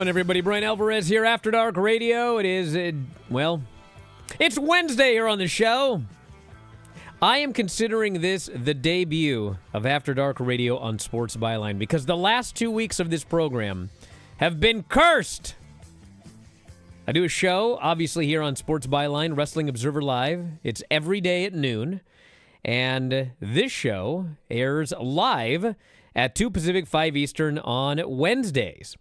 And everybody, Bryan Alvarez here, After Dark Radio. It is, it's Wednesday here on the show. I am considering this the debut of After Dark Radio on Sports Byline because the last 2 weeks of this program have been cursed. I do a show, obviously, here on Sports Byline, Wrestling Observer Live. It's every day at noon. And this show airs live at 2 Pacific, 5 Eastern on Wednesdays.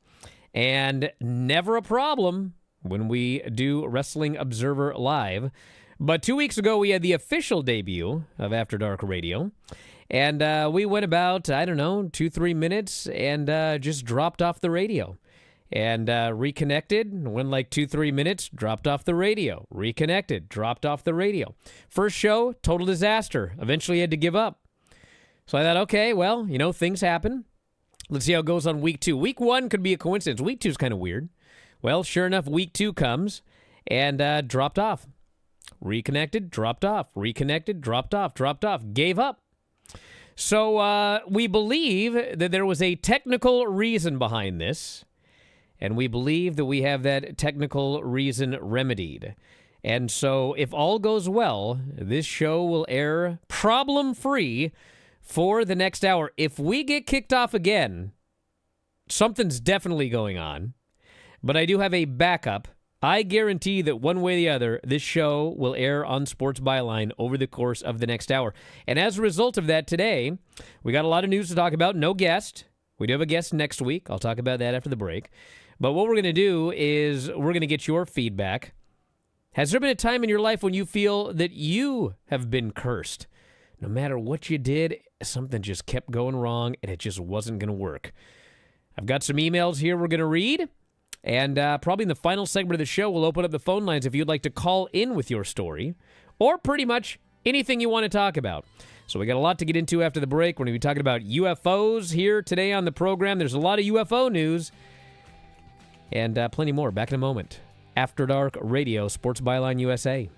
And never a problem when we do Wrestling Observer Live. But 2 weeks ago, we had the official debut of After Dark Radio. And we went about, 2-3 minutes and just dropped off the radio. And reconnected, went like 2-3 minutes, dropped off the radio. Reconnected, dropped off the radio. First show, total disaster. Eventually had to give up. So I thought, okay, well, things happen. Let's see how it goes on week 2. Week 1 could be a coincidence. Week 2 is kind of weird. Well, sure enough, week 2 comes and dropped off. Reconnected, dropped off. Reconnected, dropped off. Gave up. So we believe that there was a technical reason behind this, and we believe that we have that technical reason remedied. And so if all goes well, this show will air problem-free for the next hour. If we get kicked off again, something's definitely going on. But I do have a backup. I guarantee that one way or the other, this show will air on Sports Byline over the course of the next hour. And as a result of that, today, we got a lot of news to talk about. No guest. We do have a guest next week. I'll talk about that after the break. But what we're going to do is we're going to get your feedback. Has there been a time in your life when you feel that you have been cursed? No matter what you did, something just kept going wrong, and it just wasn't going to work. I've got some emails here we're going to read, and probably in the final segment of the show, we'll open up the phone lines if you'd like to call in with your story, or pretty much anything you want to talk about. So we got a lot to get into after the break. We're going to be talking about UFOs here today on the program. There's a lot of UFO news, and plenty more. Back in a moment. After Dark Radio, Sports Byline USA.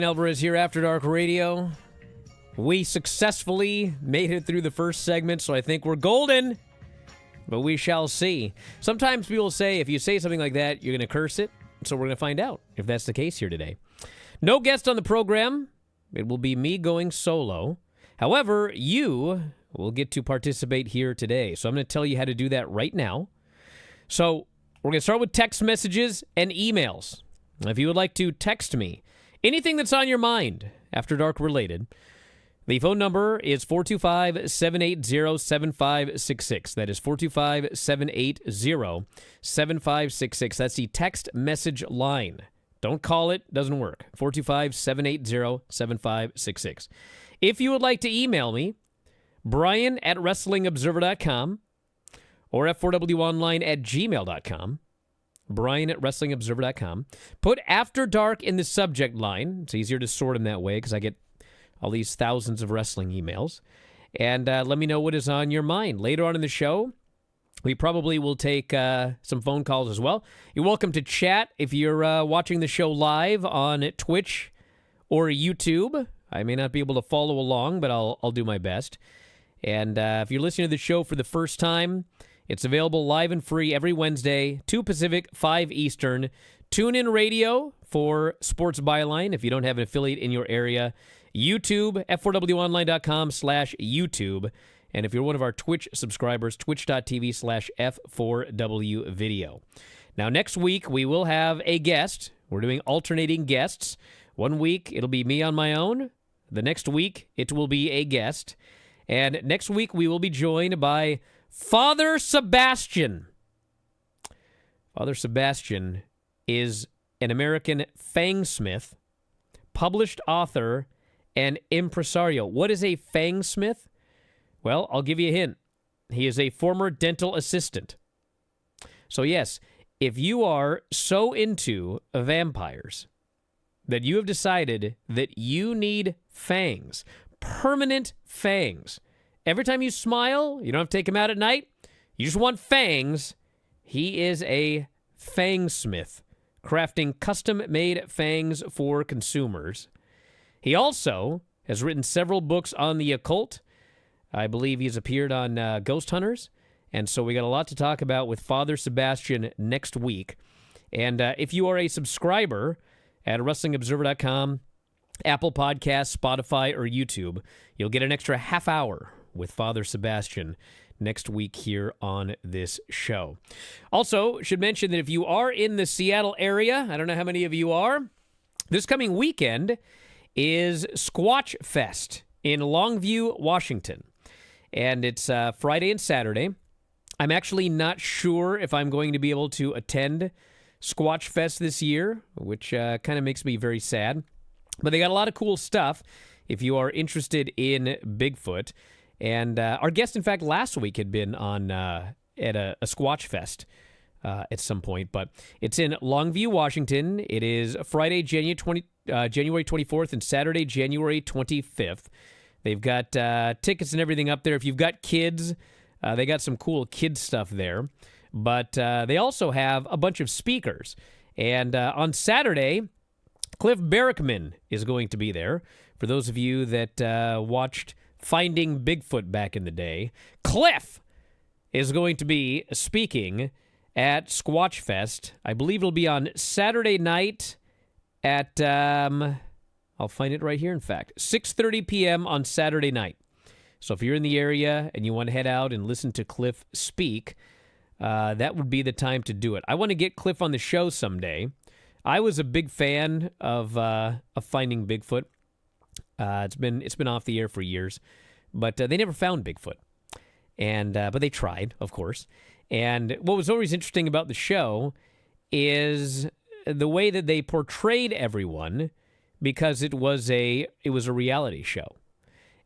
Bryan Alvarez here, After Dark Radio. We successfully made it through the first segment, so I think we're golden. But we shall see. Sometimes people say if you say something like that, you're going to curse it. So we're going to find out if that's the case here today. No guest on the program. It will be me going solo. However, you will get to participate here today. So I'm going to tell you how to do that right now. So we're going to start with text messages and emails. If you would like to text me anything that's on your mind, After Dark related, the phone number is 425-780-7566. That is 425-780-7566. That's the text message line. Don't call it. Doesn't work. 425-780-7566. If you would like to email me, Bryan@WrestlingObserver.com or F4WOnline@gmail.com. Bryan@WrestlingObserver.com. Put After Dark in the subject line. It's easier to sort them that way because I get all these thousands of wrestling emails. And let me know what is on your mind. Later on in the show, we probably will take some phone calls as well. You're welcome to chat if you're watching the show live on Twitch or YouTube. I may not be able to follow along, but I'll do my best. And if you're listening to the show for the first time, it's available live and free every Wednesday, 2 Pacific, 5 Eastern. Tune in radio for Sports Byline if you don't have an affiliate in your area. YouTube, f4wonline.com/YouTube. And if you're one of our Twitch subscribers, twitch.tv/F4W video. Now, next week, we will have a guest. We're doing alternating guests. 1 week, it'll be me on my own. The next week, it will be a guest. And next week, we will be joined by Father Sebastian. Father Sebastian is an American fangsmith, published author, and impresario. What is a fangsmith? Well, I'll give you a hint. He is a former dental assistant. So yes, if you are so into vampires that you have decided that you need fangs, permanent fangs, every time you smile, you don't have to take them out at night, you just want fangs, he is a fangsmith, crafting custom-made fangs for consumers. He also has written several books on the occult. I believe he's appeared on Ghost Hunters. And so we got a lot to talk about with Father Sebastian next week. And if you are a subscriber at WrestlingObserver.com, Apple Podcasts, Spotify, or YouTube, you'll get an extra half hour with Father Sebastian next week here on this show. Also, should mention that if you are in the Seattle area, I don't know how many of you are, this coming weekend is Squatch Fest in Longview, Washington. And it's Friday and Saturday. I'm actually not sure if I'm going to be able to attend Squatch Fest this year, which kind of makes me very sad. But they got a lot of cool stuff if you are interested in Bigfoot. And our guest, in fact, last week had been on at a Squatch Fest at some point. But it's in Longview, Washington. It is Friday, January 24th and Saturday, January 25th. They've got tickets and everything up there. If you've got kids, they got some cool kids stuff there. But they also have a bunch of speakers. And on Saturday, Cliff Barrickman is going to be there. For those of you that watched Finding Bigfoot back in the day, Cliff is going to be speaking at Squatch Fest. I believe it'll be on Saturday night at, I'll find it right here, in fact, 6:30 p.m. on Saturday night. So if you're in the area and you want to head out and listen to Cliff speak, that would be the time to do it. I want to get Cliff on the show someday. I was a big fan of Finding Bigfoot. It's been off the air for years, but they never found Bigfoot, and but they tried, of course. And what was always interesting about the show is the way that they portrayed everyone, because it was a reality show,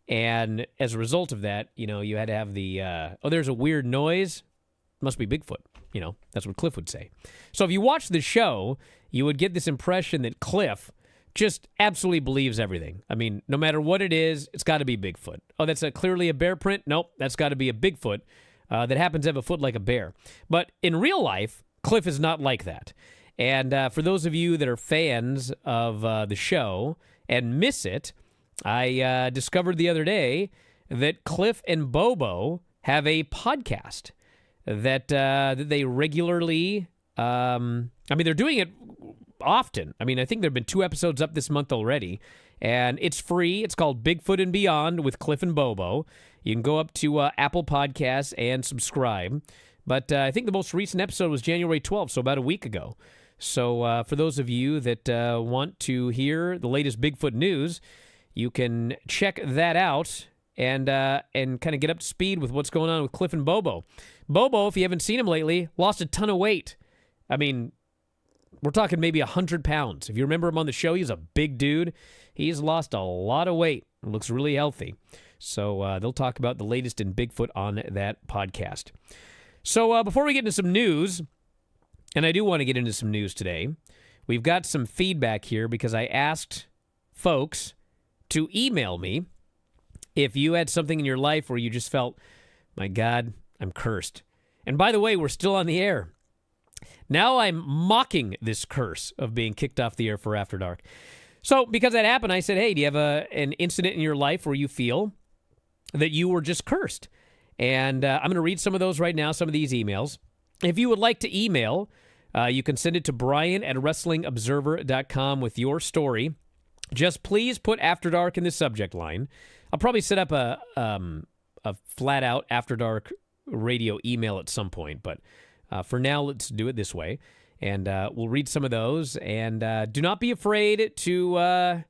and as a result of that, you had to have the there's a weird noise, must be Bigfoot. That's what Cliff would say. So if you watch the show, you would get this impression that Cliff just absolutely believes everything. I mean, no matter what it is, it's got to be Bigfoot. Oh, that's clearly a bear print? Nope, that's got to be a Bigfoot that happens to have a foot like a bear. But in real life, Cliff is not like that. And for those of you that are fans of the show and miss it, I discovered the other day that Cliff and Bobo have a podcast that they regularly. They're doing it often. I think there have been 2 episodes up this month already, and it's free. It's called Bigfoot and Beyond with Cliff and Bobo. You can go up to Apple Podcasts and subscribe. But I think the most recent episode was January 12th, so about a week ago. So for those of you that want to hear the latest Bigfoot news, you can check that out and kind of get up to speed with what's going on with Cliff and Bobo. Bobo, if you haven't seen him lately, lost a ton of weight. We're talking maybe 100 pounds. If you remember him on the show, he's a big dude. He's lost a lot of weight. Looks really healthy. So they'll talk about the latest in Bigfoot on that podcast. So before we get into some news, and I do want to get into some news today, we've got some feedback here because I asked folks to email me if you had something in your life where you just felt, my God, I'm cursed. And by the way, we're still on the air. Now I'm mocking this curse of being kicked off the air for After Dark. So because that happened, I said, hey, do you have an incident in your life where you feel that you were just cursed? And I'm going to read some of those right now, some of these emails. If you would like to email, you can send it to Bryan@WrestlingObserver.com with your story. Just please put After Dark in the subject line. I'll probably set up a flat-out After Dark radio email at some point, but for now, let's do it this way. And we'll read some of those. And do not be afraid to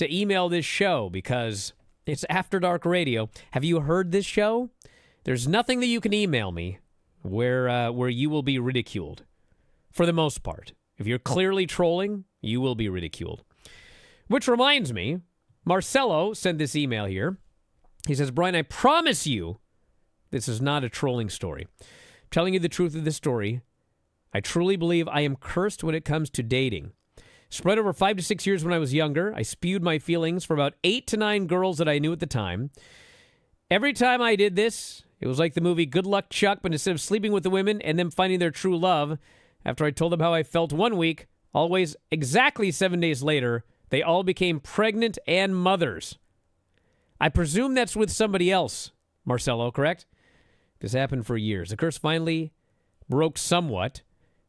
email this show because it's After Dark Radio. Have you heard this show? There's nothing that you can email me where you will be ridiculed, for the most part. If you're clearly trolling, you will be ridiculed. Which reminds me, Marcelo sent this email here. He says, Brian, I promise you this is not a trolling story. Telling you the truth of this story, I truly believe I am cursed when it comes to dating. Spread over 5 to 6 years when I was younger, I spewed my feelings for about 8 to 9 girls that I knew at the time. Every time I did this, it was like the movie Good Luck Chuck, but instead of sleeping with the women and them finding their true love, after I told them how I felt one week, always exactly 7 days later, they all became pregnant and mothers. I presume that's with somebody else, Marcelo, correct? This happened for years. The curse finally broke somewhat.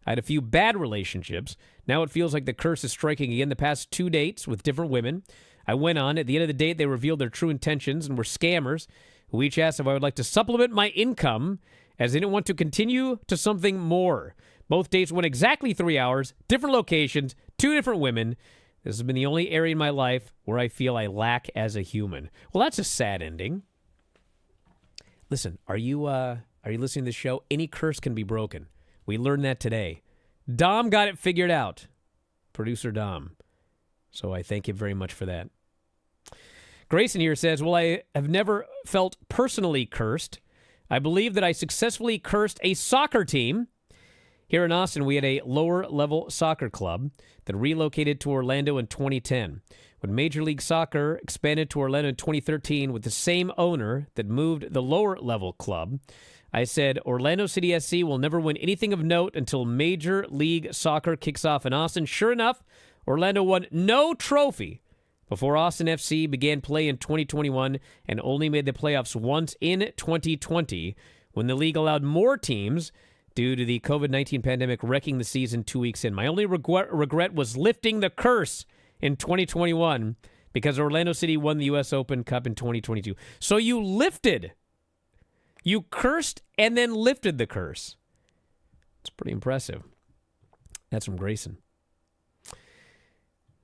I had a few bad relationships. Now it feels like the curse is striking again. The past 2 dates with different women. I went on. At the end of the date, they revealed their true intentions and were scammers who each asked if I would like to supplement my income as they didn't want to continue to something more. Both dates went exactly 3 hours, different locations, 2 different women. This has been the only area in my life where I feel I lack as a human. Well, that's a sad ending. Listen, are you listening to this show? Any curse can be broken. We learned that today. Dom got it figured out. Producer Dom. So I thank him very much for that. Grayson here says, well, I have never felt personally cursed. I believe that I successfully cursed a soccer team. Here in Austin, we had a lower-level soccer club that relocated to Orlando in 2010. When Major League Soccer expanded to Orlando in 2013 with the same owner that moved the lower-level club, I said, Orlando City SC will never win anything of note until Major League Soccer kicks off in Austin. Sure enough, Orlando won no trophy before Austin FC began play in 2021 and only made the playoffs once in 2020 when the league allowed more teams due to the COVID-19 pandemic wrecking the season 2 weeks in. My only regret was lifting the curse in 2021 because Orlando City won the U.S. Open Cup in 2022. So you cursed and then lifted the curse. It's pretty impressive. That's from Grayson.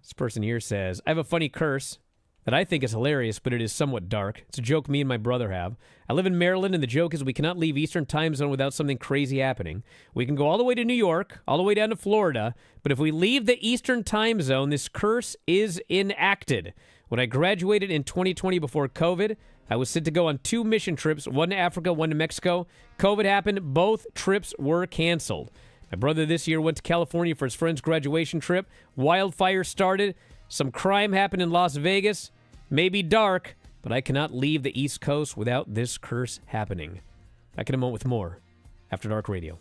This person here says, I have a funny curse that I think is hilarious, but it is somewhat dark. It's a joke me and my brother have. I live in Maryland, and the joke is we cannot leave Eastern time zone without something crazy happening. We can go all the way to New York, all the way down to Florida, but if we leave the Eastern time zone, this curse is enacted. When I graduated in 2020 before COVID, I was set to go on 2 mission trips, one to Africa, one to Mexico. COVID happened. Both trips were canceled. My brother this year went to California for his friend's graduation trip. Wildfire started. Some crime happened in Las Vegas. Maybe dark, but I cannot leave the East Coast without this curse happening. Back in a moment with more After Dark Radio.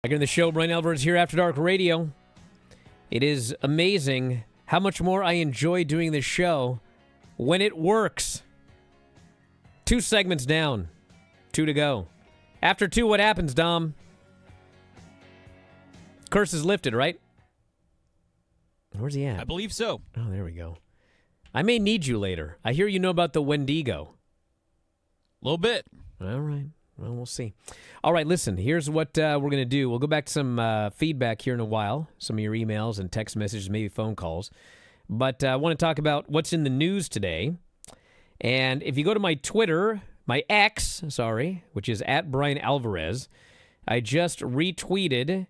Back in the show, Bryan Alvarez here, After Dark Radio. It is amazing how much more I enjoy doing this show when it works. 2 segments down, 2 to go. After 2, what happens, Dom? Curse is lifted, right? Where's he at? I believe so. Oh, there we go. I may need you later. I hear you know about the Wendigo. A little bit. All right. Well, we'll see. All right, listen, here's what we're going to do. We'll go back to some feedback here in a while, some of your emails and text messages, maybe phone calls. But I want to talk about what's in the news today. And if you go to my Twitter, my X, which is at Bryan Alvarez, I just retweeted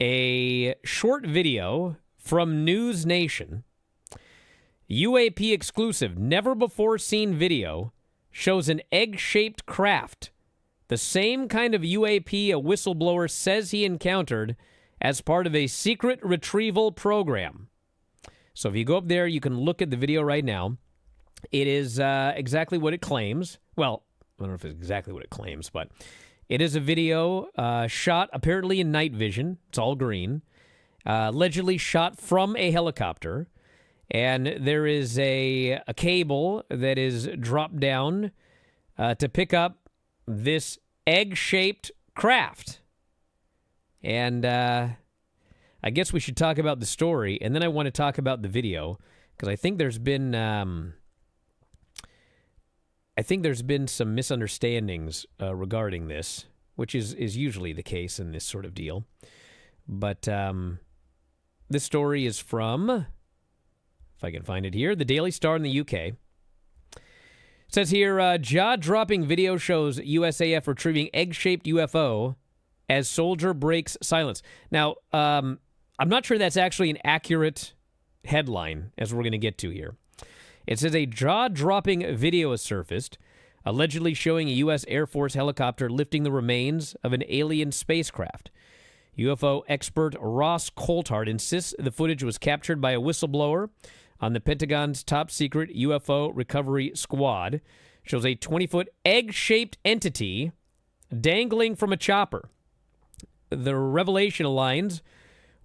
a short video from News Nation. UAP exclusive, never before seen video shows an egg-shaped craft. The same kind of UAP a whistleblower says he encountered as part of a secret retrieval program. So if you go up there, you can look at the video right now. It is exactly what it claims. Well, I don't know if it's exactly what it claims, but it is a video shot apparently in night vision. It's all green. Allegedly shot from a helicopter. And there is a cable that is dropped down to pick up this egg-shaped craft. And I guess we should talk about the story, and then I want to talk about the video, because I think there's been some misunderstandings regarding this, which is usually the case in this sort of deal. But this story is from, if I can find it here, the Daily Star in the UK. It says here, jaw-dropping video shows USAF retrieving egg-shaped UFO as soldier breaks silence. Now, I'm not sure that's actually an accurate headline, as we're going to get to here. It says a jaw-dropping video has surfaced, allegedly showing a U.S. Air Force helicopter lifting the remains of an alien spacecraft. UFO expert Ross Coulthard insists the footage was captured by a whistleblower on the Pentagon's top-secret UFO recovery squad. Shows a 20-foot egg-shaped entity dangling from a chopper. The revelation aligns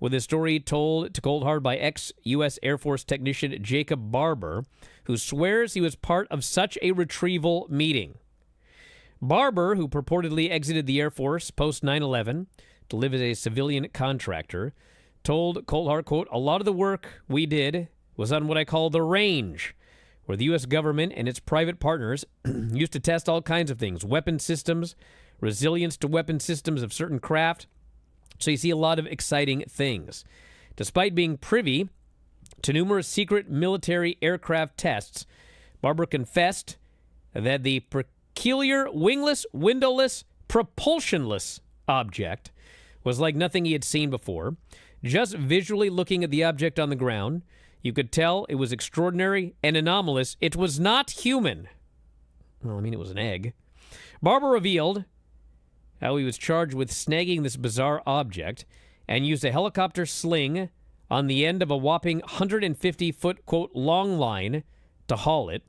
with a story told to Coulthard by ex-U.S. Air Force technician Jacob Barber, who swears he was part of such a retrieval meeting. Barber, who purportedly exited the Air Force post 9/11 to live as a civilian contractor, told Coulthard, quote, "A lot of the work we did was on what I call the range, where the U.S. government and its private partners used to test all kinds of things, weapon systems, resilience to weapon systems of certain craft. So you see a lot of exciting things. Despite being privy to numerous secret military aircraft tests, Barber confessed that the peculiar wingless, windowless, propulsionless object was like nothing he had seen before. Just visually looking at the object on the ground, you could tell it was extraordinary and anomalous. It was not human." Well, I mean, it was an egg. Barber revealed how he was charged with snagging this bizarre object and used a helicopter sling on the end of a whopping 150-foot, quote, long line to haul it.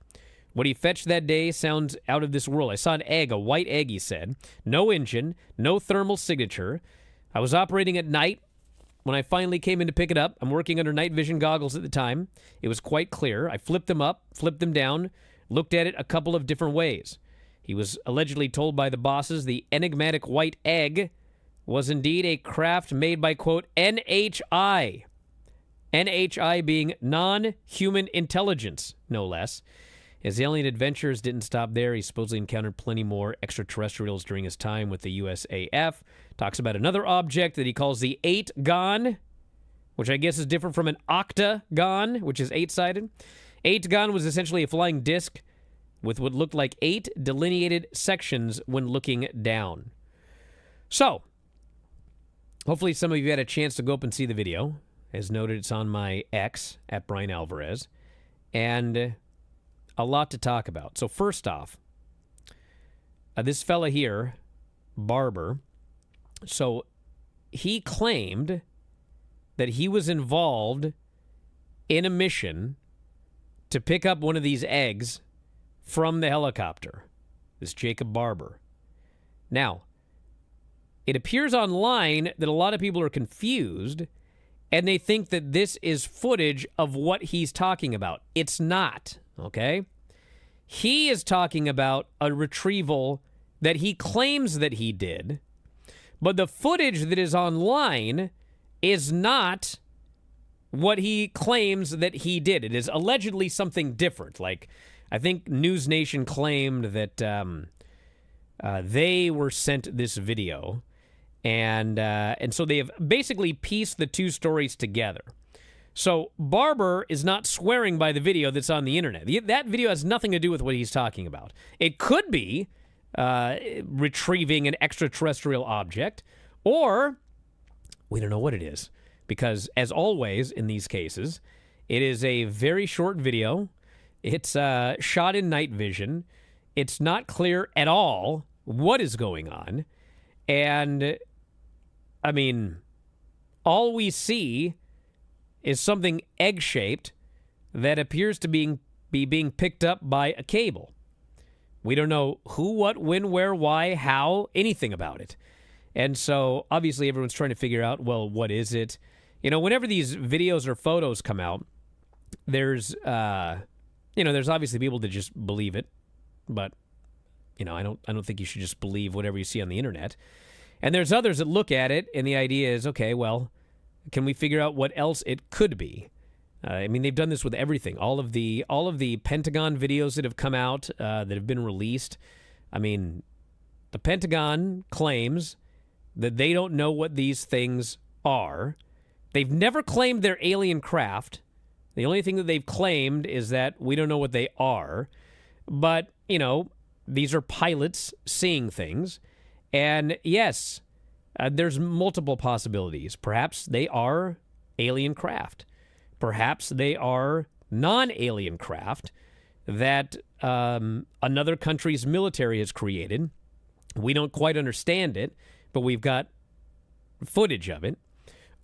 What he fetched that day sounds out of this world. I saw an egg, a white egg, he said. No engine, no thermal signature. I was operating at night when I finally came in to pick it up. I'm working under night vision goggles at the time. It was quite clear. I flipped them up, flipped them down, looked at it a couple of different ways. He was allegedly told by the bosses the enigmatic white egg was indeed a craft made by, quote, NHI. NHI being non-human intelligence, no less. His alien adventures didn't stop there. He supposedly encountered plenty more extraterrestrials during his time with the USAF. Talks about another object that he calls the Eight-Gon, which I guess is different from an octagon, which is eight-sided. Eight-Gon was essentially a flying disc with what looked like 8 delineated sections when looking down. So, hopefully some of you had a chance to go up and see the video. As noted, it's on my X, at Bryan Alvarez. And a lot to talk about. So first off, this fella here, Barber, so he claimed that he was involved in a mission to pick up one of these eggs from the helicopter. This Jacob Barber. Now, it appears online that a lot of people are confused and they think that this is footage of what he's talking about. It's not, okay? He is talking about a retrieval that he claims that he did, but the footage that is online is not what he claims that he did. It is allegedly something different. Like, I think News Nation claimed that they were sent this video, and so they have basically pieced the two stories together. So Barber is not swearing by the video that's on the internet. That video has nothing to do with what he's talking about. It could be retrieving an extraterrestrial object, or we don't know what it is, because as always in these cases, it is a very short video. It's shot in night vision. It's not clear at all what is going on. And, I mean, all we see is something egg-shaped that appears to be being picked up by a cable. We don't know who, what, when, where, why, how, anything about it. And so, obviously, everyone's trying to figure out, well, what is it? You know, whenever these videos or photos come out, there's obviously people that just believe it, but, you know, I don't think you should just believe whatever you see on the internet. And there's others that look at it, and the idea is, okay, well, can we figure out what else it could be? I mean, they've done this with everything. All of the Pentagon videos that have come out, that have been released. I mean, the Pentagon claims that they don't know what these things are. They've never claimed they're alien craft. The only thing that they've claimed is that we don't know what they are. But, you know, these are pilots seeing things. And yes, there's multiple possibilities. Perhaps they are alien craft. Perhaps they are non-alien craft that another country's military has created. We don't quite understand it, but we've got footage of it.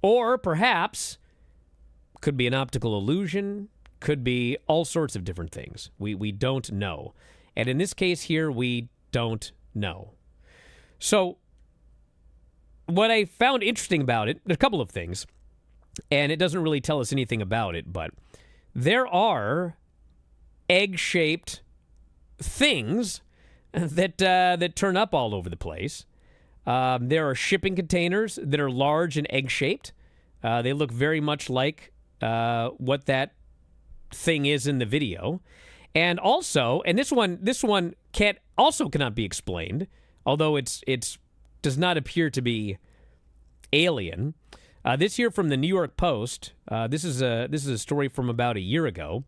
Or perhaps could be an optical illusion, could be all sorts of different things. We don't know. And in this case here, we don't know. So what I found interesting about it, there's a couple of things, and it doesn't really tell us anything about it, but there are egg-shaped things that turn up all over the place. There are shipping containers that are large and egg-shaped. They look very much like what that thing is in the video. And also, and this one cannot be explained, although it does not appear to be alien. This here from the New York Post. This is a story from about a year ago.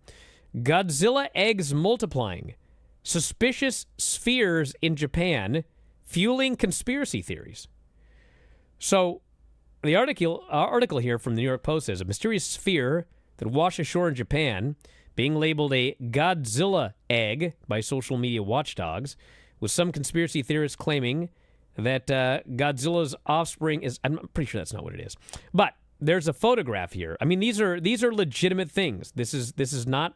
Godzilla eggs multiplying. Suspicious spheres in Japan fueling conspiracy theories. So the article here from the New York Post says a mysterious sphere that washed ashore in Japan, being labeled a Godzilla egg by social media watchdogs, with some conspiracy theorists claiming that Godzilla's offspring is. I'm pretty sure that's not what it is, but there's a photograph here. I mean, these are legitimate things. This is not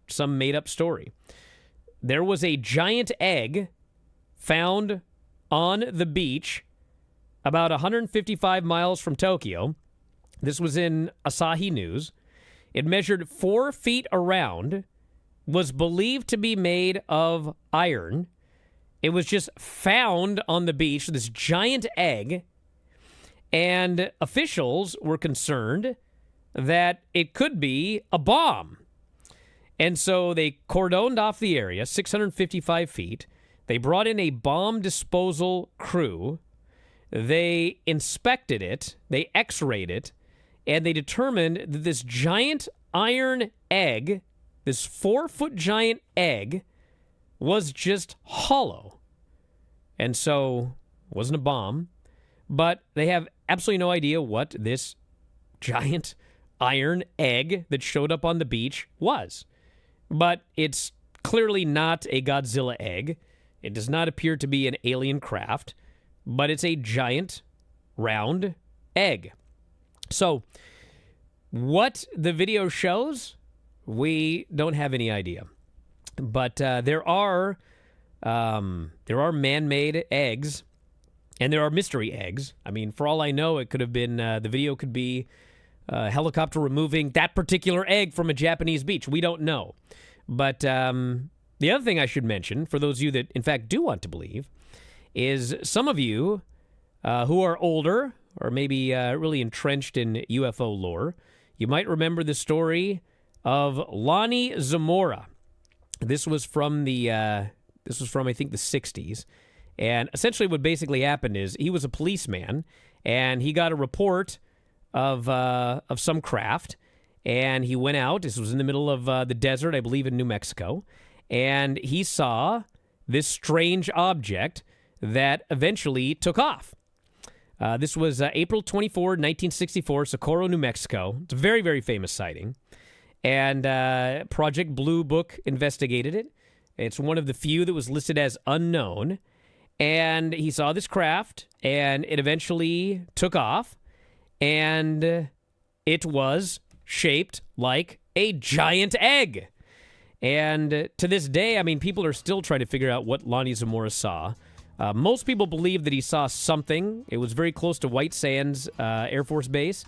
some made up story. There was a giant egg found on the beach about 155 miles from Tokyo. This was in Asahi News. It measured 4 feet around, was believed to be made of iron. It was just found on the beach, this giant egg, and officials were concerned that it could be a bomb. And so they cordoned off the area, 655 feet. They brought in a bomb disposal crew. They inspected it, they x-rayed it, and they determined that this giant iron egg, this 4-foot giant egg, was just hollow. And so it wasn't a bomb, but they have absolutely no idea what this giant iron egg that showed up on the beach was. But it's clearly not a Godzilla egg. It does not appear to be an alien craft, but it's a giant round egg. So what the video shows, we don't have any idea. But there are man-made eggs And there are mystery eggs. I mean, for all I know, it could have been, the video could be a helicopter removing that particular egg from a Japanese beach. We don't know. But the other thing I should mention, for those of you that, in fact, do want to believe, is some of you who are older or maybe really entrenched in UFO lore, you might remember the story of Lonnie Zamora. This was from I think, the 60s. And essentially what basically happened is he was a policeman, and he got a report of some craft, and he went out. This was in the middle of the desert, I believe in New Mexico, and he saw this strange object that eventually took off. This was April 24, 1964, Socorro, New Mexico. It's a very, very famous sighting. And Project Blue Book investigated it. It's one of the few that was listed as unknown. And he saw this craft, and it eventually took off. And it was shaped like a giant egg. And to this day, I mean, people are still trying to figure out what Lonnie Zamora saw. Most people believe that he saw something. It was very close to White Sands Air Force Base,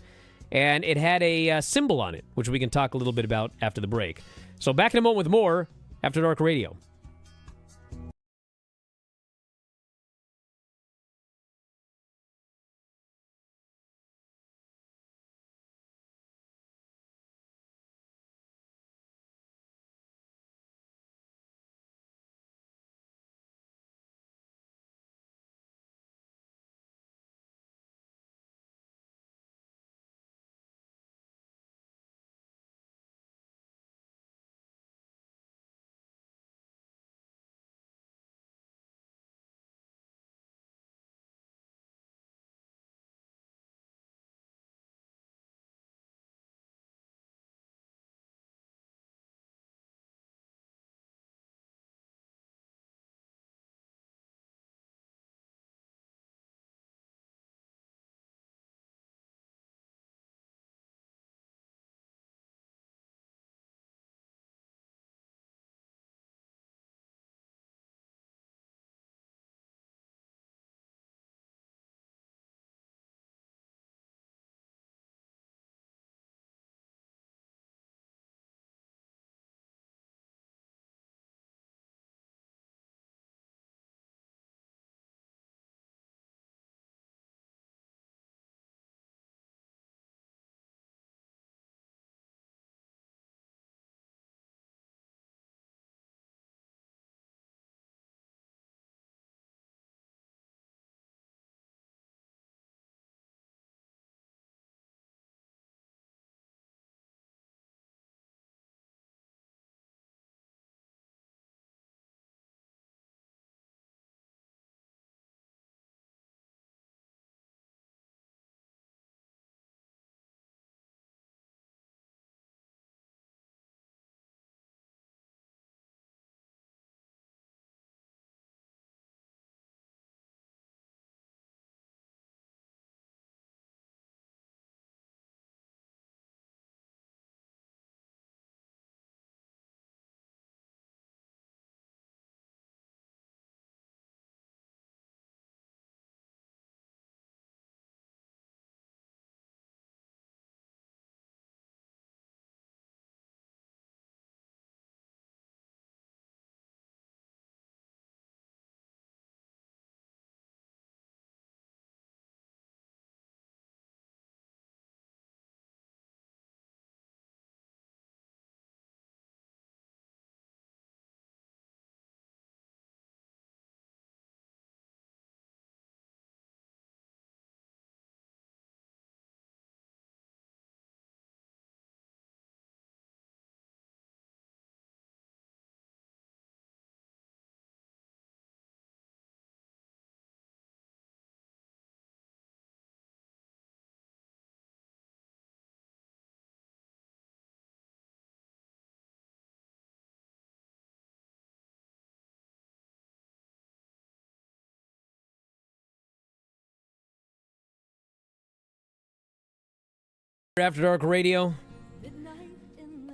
and it had a symbol on it, which we can talk a little bit about after the break. So back in a moment with more After Dark Radio. After Dark Radio,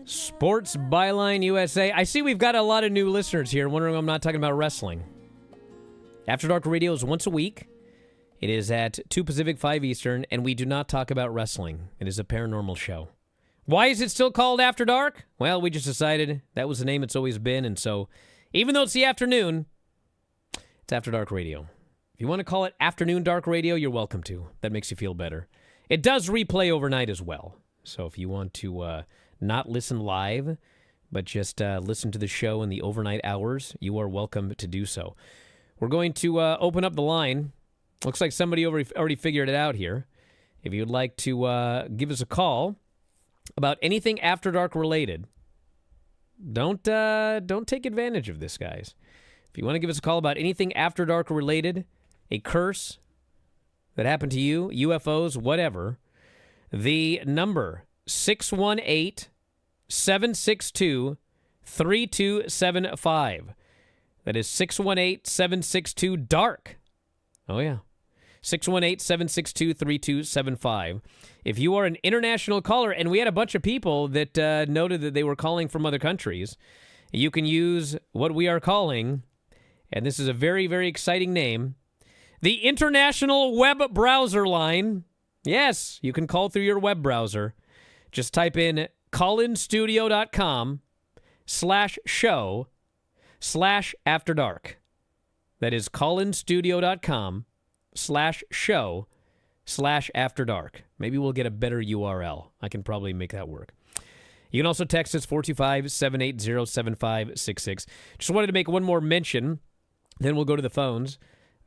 Sports Byline USA. I see we've got a lot of new listeners here wondering I'm not talking about wrestling. After Dark Radio is once a week It is at 2 Pacific, 5 Eastern, and we do not talk about wrestling. It is a paranormal show. Why is it still called After Dark? Well, we just decided that was the name it's always been, and so even though it's the afternoon, it's After Dark Radio. If you want to call it Afternoon Dark Radio, you're welcome to. That makes you feel better. It does replay overnight as well. So if you want to not listen live, but just listen to the show in the overnight hours, you are welcome to do so. We're going to open up the line. Looks like somebody already figured it out here. If you'd like to give us a call about anything After Dark related, don't take advantage of this, guys. If you want to give us a call about anything After Dark related, a curse that happened to you, UFOs, whatever, the number 618-762-3275. That is 618-762-DARK. Oh, yeah. 618-762-3275. If you are an international caller, and we had a bunch of people that noted that they were calling from other countries, you can use what we are calling, and this is a very, very exciting name, the International Web Browser Line. Yes, you can call through your web browser. Just type in callinstudio.com/show/afterdark. That is callinstudio.com/show/afterdark. Maybe we'll get a better URL. I can probably make that work. You can also text us 425-780-7566. Just wanted to make one more mention, then we'll go to the phones,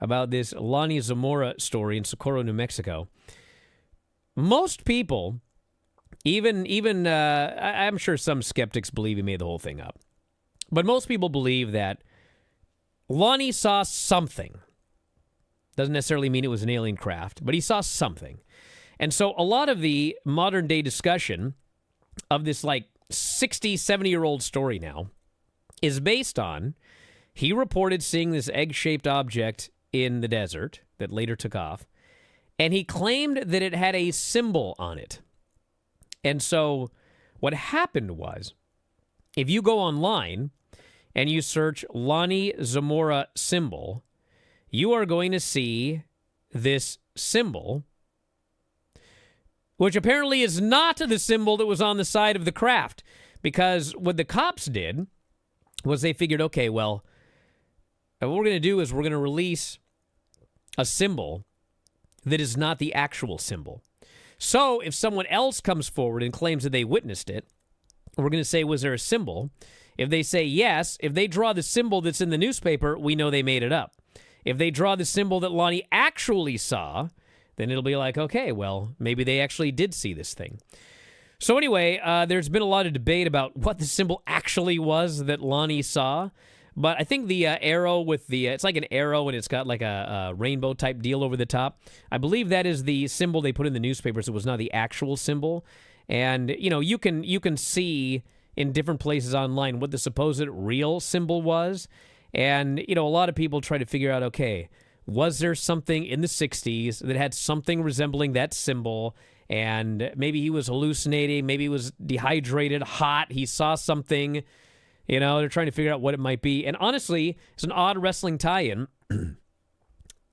about this Lonnie Zamora story in Socorro, New Mexico. Most people, even I'm sure some skeptics believe he made the whole thing up, but most people believe that Lonnie saw something. Doesn't necessarily mean it was an alien craft, but he saw something. And so a lot of the modern day discussion of this like 60, 70-year-old story now is based on he reported seeing this egg-shaped object in the desert that later took off, and he claimed that it had a symbol on it. And so what happened was, if you go online and you search Lonnie Zamora symbol, you are going to see this symbol, which apparently is not the symbol that was on the side of the craft. Because what the cops did was they figured, okay, well, what we're going to do is we're going to release a symbol that is not the actual symbol. So if someone else comes forward and claims that they witnessed it, we're going to say, was there a symbol? If they say yes, if they draw the symbol that's in the newspaper, we know they made it up. If they draw the symbol that Lonnie actually saw, then it'll be like, okay, well, maybe they actually did see this thing. So anyway, there's been a lot of debate about what the symbol actually was that Lonnie saw. But I think the arrow with the, it's like an arrow and it's got like a rainbow type deal over the top. I believe that is the symbol they put in the newspapers. It was not the actual symbol. And, you know, you can see in different places online what the supposed real symbol was. And, you know, a lot of people try to figure out, okay, was there something in the 60s that had something resembling that symbol? And maybe he was hallucinating. Maybe he was dehydrated, hot. He saw something. You know, they're trying to figure out what it might be. And honestly, it's an odd wrestling tie-in.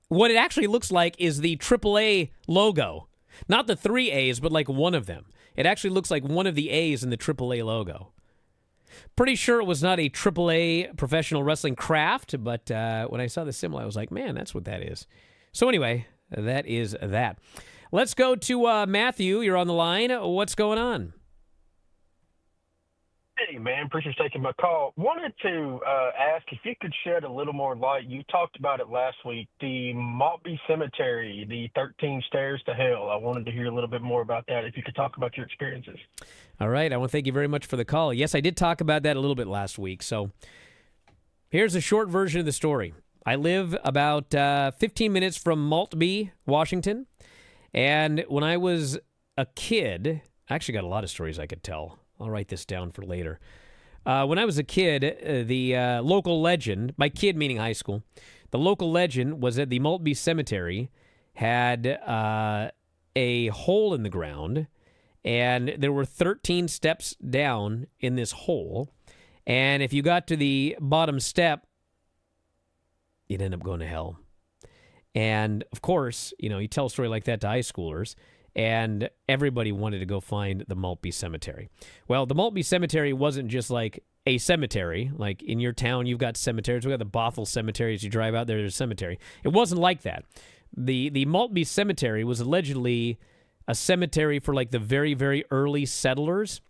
What it actually looks like is the AAA logo. Not the 3 A's, but like one of them. It actually looks like one of the A's in the AAA logo. Pretty sure it was not a AAA professional wrestling craft, but when I saw the symbol, I was like, man, that's what that is. So anyway, that is that. Let's go to Matthew. You're on the line. What's going on? Hey, man, appreciate you taking my call. Wanted to ask if you could shed a little more light. You talked about it last week, the Maltby Cemetery, the 13 Stairs to Hell. I wanted to hear a little bit more about that, if you could talk about your experiences. All right. I want to thank you very much for the call. Yes, I did talk about that a little bit last week. So here's a short version of the story. I live about 15 minutes from Maltby, Washington. And when I was a kid, I actually got a lot of stories I could tell. I'll write this down for later. When I was a kid, the local legend, by kid meaning high school, the local legend was that the Maltby Cemetery had a hole in the ground, and there were 13 steps down in this hole. And if you got to the bottom step, you'd end up going to hell. And of course, you tell a story like that to high schoolers, and everybody wanted to go find the Maltby Cemetery. Well, the Maltby Cemetery wasn't just like a cemetery. Like in your town, you've got cemeteries. We got the Bothell Cemetery. As you drive out there, there's a cemetery. It wasn't like that. The Maltby Cemetery was allegedly a cemetery for like the very, very early settlers,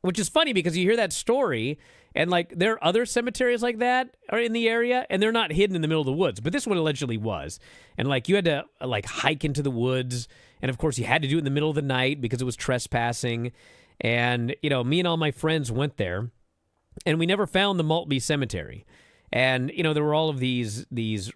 which is funny because you hear that story and like there are other cemeteries like that are in the area and they're not hidden in the middle of the woods, but this one allegedly was. And like you had to like hike into the woods, and of course you had to do it in the middle of the night because it was trespassing. And me and all my friends went there and we never found the Maltby Cemetery. And there were all of these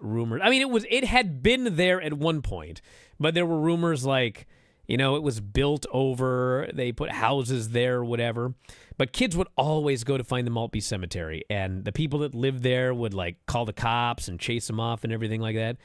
rumors. I mean, it had been there at one point, but there were rumors like it was built over, they put houses there or whatever. But kids would always go to find the Maltby Cemetery, and the people that lived there would like call the cops and chase them off and everything like that.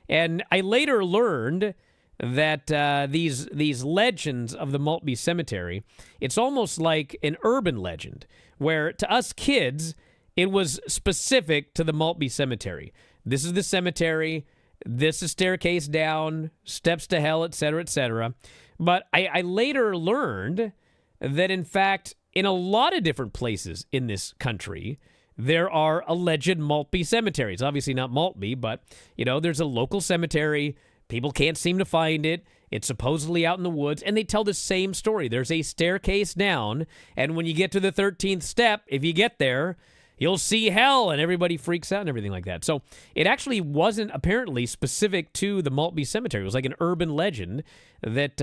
And I later learned that these legends of the Maltby Cemetery, it's almost like an urban legend, where to us kids, it was specific to the Maltby Cemetery. This is the cemetery. This is staircase down, steps to hell, etc., etc. But I later learned that, in fact, in a lot of different places in this country, there are alleged Maltby cemeteries. Obviously not Maltby, but, there's a local cemetery. People can't seem to find it. It's supposedly out in the woods, and they tell the same story. There's a staircase down, and when you get to the 13th step, if you get there, you'll see hell, and everybody freaks out and everything like that. So it actually wasn't apparently specific to the Maltby Cemetery. It was like an urban legend that,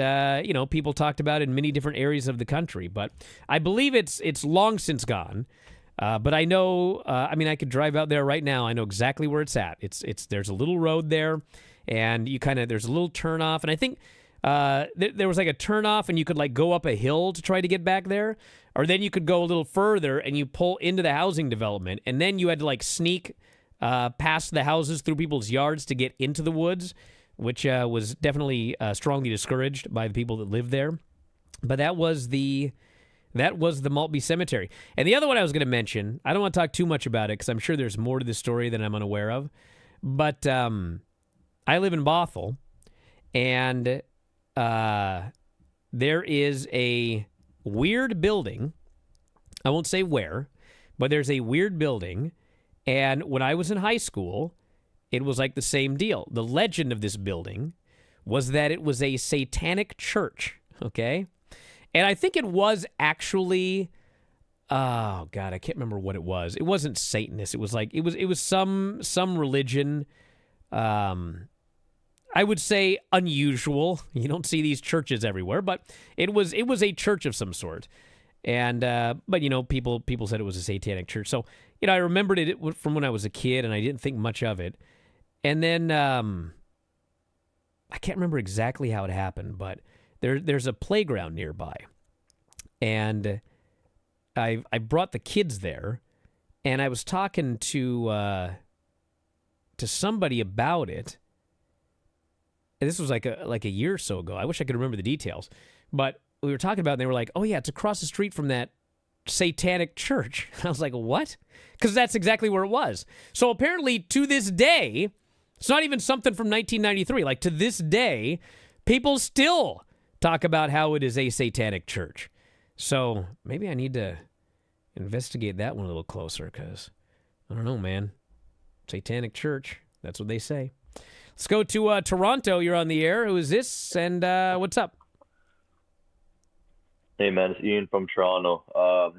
people talked about in many different areas of the country. But I believe it's long since gone. But I know, I could drive out there right now. I know exactly where it's at. There's a little road there, and there's a little turnoff. And I think there was like a turnoff, and you could like go up a hill to try to get back there. Or then you could go a little further and you pull into the housing development, and then you had to like sneak past the houses through people's yards to get into the woods, which was definitely strongly discouraged by the people that lived there. But that was the Maltby Cemetery. And the other one I was going to mention, I don't want to talk too much about it because I'm sure there's more to this story than I'm unaware of. But I live in Bothell, and there is a weird building. I won't say where, but there's a weird building. And when I was in high school, it was like the same deal. The legend of this building was that it was a satanic church, okay? And I think it was actually, oh God, I can't remember what it was. It wasn't Satanist. It was like, it was some religion, I would say unusual. You don't see these churches everywhere, but it was a church of some sort. And but people said it was a satanic church. So, I remembered it from when I was a kid, and I didn't think much of it. And then I can't remember exactly how it happened, but there's a playground nearby. And I brought the kids there, and I was talking to somebody about it. This was like a year or so ago. I wish I could remember the details. But we were talking about it, and they were like, oh, yeah, it's across the street from that satanic church. I was like, what? Because that's exactly where it was. So apparently, to this day, it's not even something from 1993. Like, to this day, people still talk about how it is a satanic church. So maybe I need to investigate that one a little closer because, I don't know, man. Satanic church. That's what they say. Let's go to Toronto. You're on the air. Who is this? And what's up? Hey, man. It's Ian from Toronto.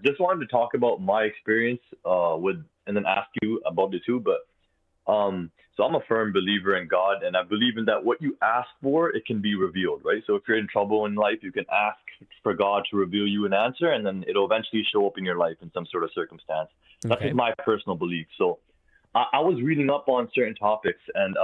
Just wanted to talk about my experience and then ask you about it too. But so I'm a firm believer in God, and I believe in that what you ask for, it can be revealed, right? So if you're in trouble in life, you can ask for God to reveal you an answer, and then it'll eventually show up in your life in some sort of circumstance. That's just my personal belief. So I was reading up on certain topics, and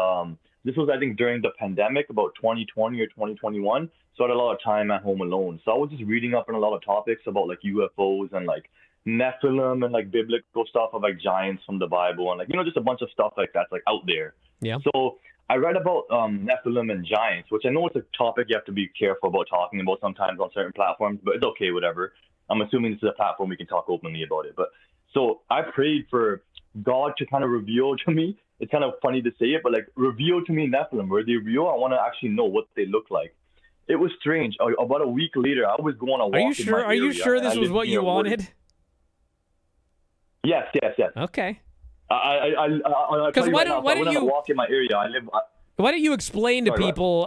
this was, I think, during the pandemic, about 2020 or 2021. So I had a lot of time at home alone. So I was just reading up on a lot of topics about like UFOs and like Nephilim and like biblical stuff of like giants from the Bible and like, just a bunch of stuff like that's like out there. Yeah. So I read about Nephilim and giants, which I know it's a topic you have to be careful about talking about sometimes on certain platforms, but it's okay, whatever. I'm assuming this is a platform we can talk openly about it. But so I prayed for God to kind of reveal to me it's kind of funny to say it, but like reveal to me Nephilim. Were they real? I want to actually know what they look like. It was strange. About a week later, I was going on a walk Are you in sure? my Are you area, sure and I this was lived what you near a wooded- wanted? Yes, yes, yes. Okay. I'll 'Cause tell you why right now, don't- so why I don't went on a you- walk in my area. Why don't you explain to Sorry, what? people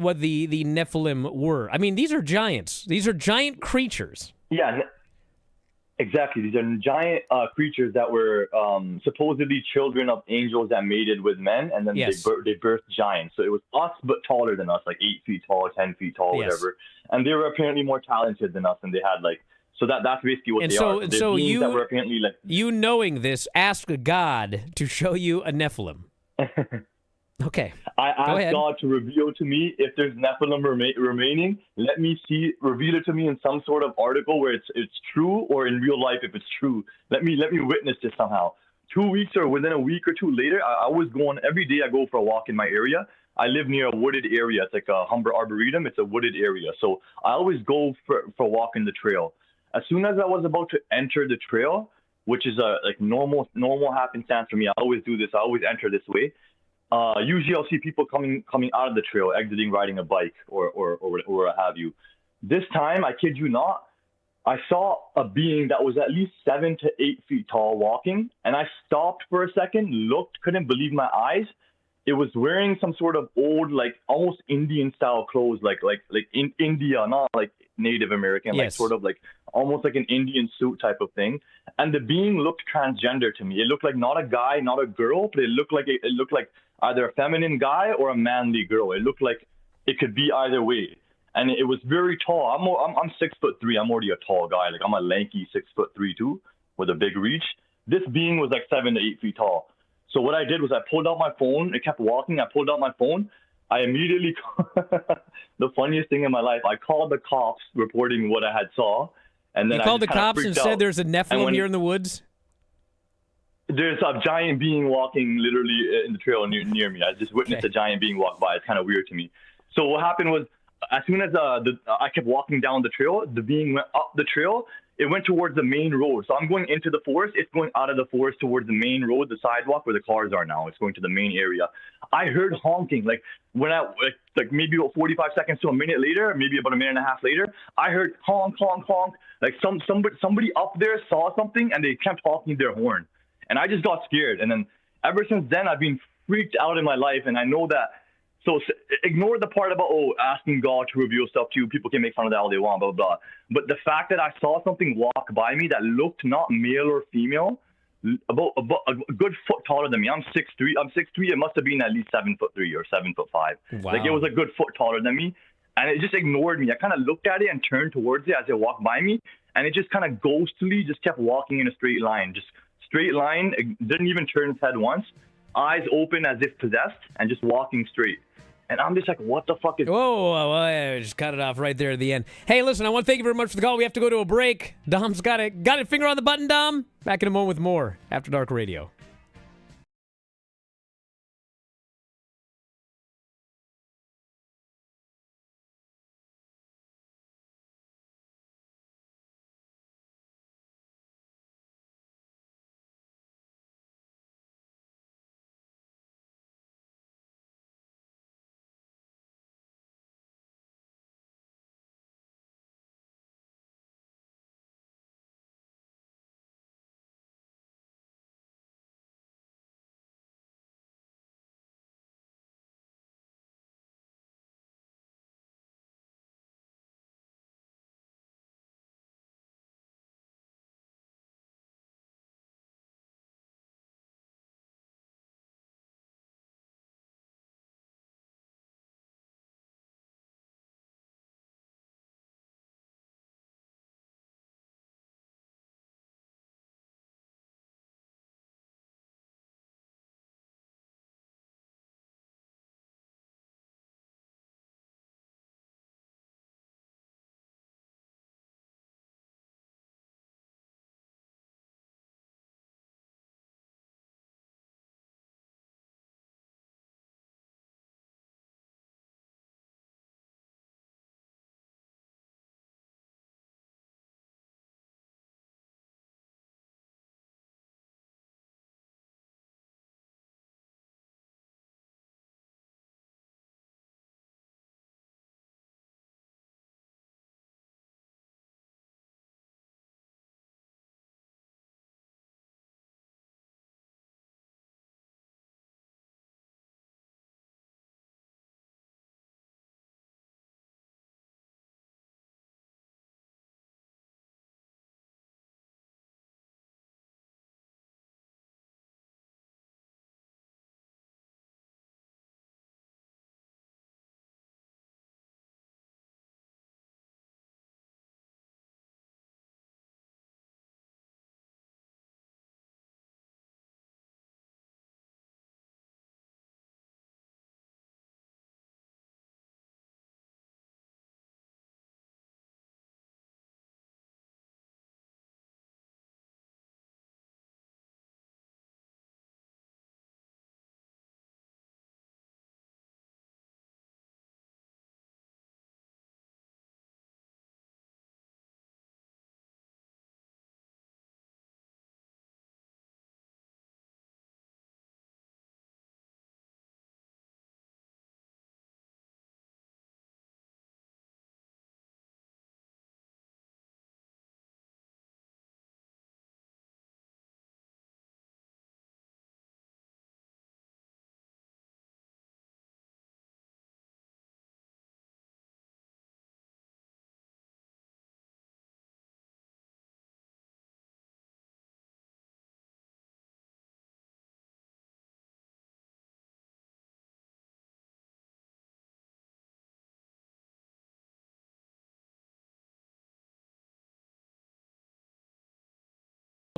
what the Nephilim were? I mean, these are giants. These are giant creatures. Yeah, exactly. These are giant creatures that were supposedly children of angels that mated with men, and then Yes. they birthed giants. So it was us, but taller than us, like 8 feet tall, 10 feet tall, Yes. whatever. And they were apparently more talented than us, and they had like that's basically what And they so- are. and They're so beings you- that were apparently like You knowing this, ask God to show you a Nephilim. Okay. I Go asked ahead. God to reveal to me if there's Nephilim remaining. Let me see, reveal it to me in some sort of article where it's true, or in real life if it's true. Let me witness this somehow. 2 weeks or within a week or two later, I was going every day. I go for a walk in my area. I live near a wooded area. It's like a Humber Arboretum. It's a wooded area, so I always go for a walk in the trail. As soon as I was about to enter the trail, which is a like normal happenstance for me, I always do this. I always enter this way. Usually I'll see people coming out of the trail, exiting, riding a bike or what have you. This time, I kid you not, I saw a being that was at least 7 to 8 feet tall walking, and I stopped for a second, looked, couldn't believe my eyes. It was wearing some sort of old, like almost Indian style clothes, like in India, not like Native American, like Yes. sort of like almost like an Indian suit type of thing. And the being looked transgender to me. It looked like not a guy, not a girl, but it looked like either a feminine guy or a manly girl. It looked like it could be either way. And it was very tall. I'm 6'3". I'm already a tall guy. Like I'm a lanky 6'3" too, with a big reach. This being was like 7 to 8 feet tall. So what I did was I pulled out my phone. It kept walking. I pulled out my phone. I immediately, the funniest thing in my life, I called the cops reporting what I had saw. And then You I called the just kinda cops and freaked said out. there's a Nephilim when- here in the woods? There's a giant being walking literally in the trail near me. I just witnessed Okay. a giant being walk by. It's kind of weird to me. So what happened was, as soon as I kept walking down the trail, the being went up the trail. It went towards the main road. So I'm going into the forest. It's going out of the forest towards the main road, the sidewalk where the cars are now. It's going to the main area. I heard honking. Like like maybe about 45 seconds to a minute later, maybe about a minute and a half later, I heard honk, honk, honk. Like somebody up there saw something and they kept honking their horn. And I just got scared. And then ever since then, I've been freaked out in my life. And I know that. So ignore the part about, asking God to reveal stuff to you. People can make fun of that all they want, blah, blah, blah. But the fact that I saw something walk by me that looked not male or female, about a good foot taller than me. I'm 6'3". It must have been at least 7'3" or 7'5". Wow. Like it was a good foot taller than me. And it just ignored me. I kind of looked at it and turned towards it as it walked by me. And it just kind of ghostly just kept walking in a straight line. Just straight line. It didn't even turn its head once. Eyes open as if possessed and just walking straight. And I'm just like, what the fuck is... Whoa, well, I just cut it off right there at the end. Hey, listen, I want to thank you very much for the call. We have to go to a break. Dom's got it. Got it. Finger on the button, Dom. Back in a moment with more After Dark Radio.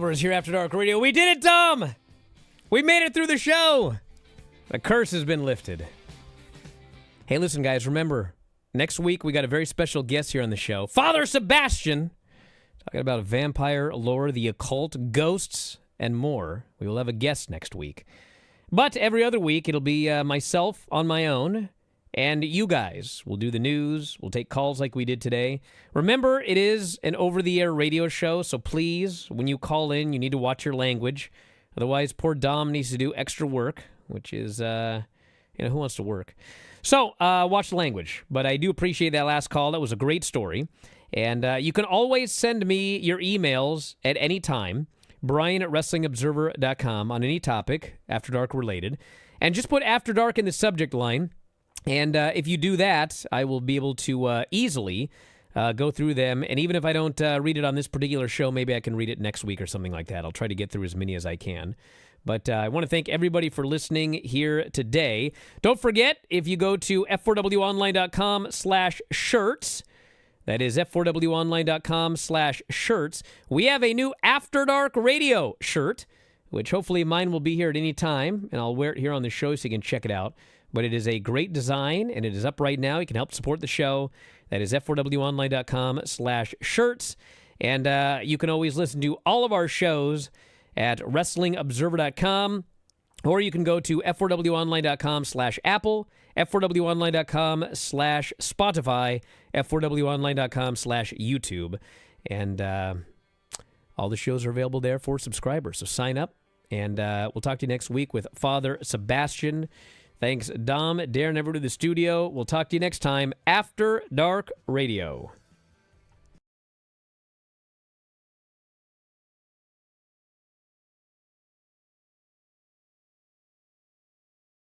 Alvarez here After Dark Radio. We did it, Dom! We made it through the show! The curse has been lifted. Hey, listen, guys, remember, next week we got a very special guest here on the show. Father Sebastian! Talking about vampire lore, the occult, ghosts, and more. We will have a guest next week. But every other week, it'll be myself on my own, and you guys. We'll do the news. We'll take calls like we did today. Remember, it is an over-the-air radio show, so please, when you call in, you need to watch your language. Otherwise, poor Dom needs to do extra work, which is, who wants to work? So, watch the language. But I do appreciate that last call. That was a great story. And you can always send me your emails at any time, Bryan@WrestlingObserver.com, on any topic, After Dark related. And just put After Dark in the subject line. And if you do that, I will be able to easily go through them. And even if I don't read it on this particular show, maybe I can read it next week or something like that. I'll try to get through as many as I can. But I want to thank everybody for listening here today. Don't forget, if you go to f4wonline.com/shirts, that is f4wonline.com/shirts, we have a new After Dark Radio shirt, which hopefully mine will be here at any time, and I'll wear it here on the show so you can check it out. But it is a great design, and it is up right now. You can help support the show. That is f4wonline.com/shirts. And you can always listen to all of our shows at WrestlingObserver.com, or you can go to f4wonline.com/Apple, f4wonline.com/Spotify, f4wonline.com/YouTube. And all the shows are available there for subscribers. So sign up, and we'll talk to you next week with Father Sebastian. Thanks, Dom, Darren, everybody to the studio. We'll talk to you next time, After Dark Radio.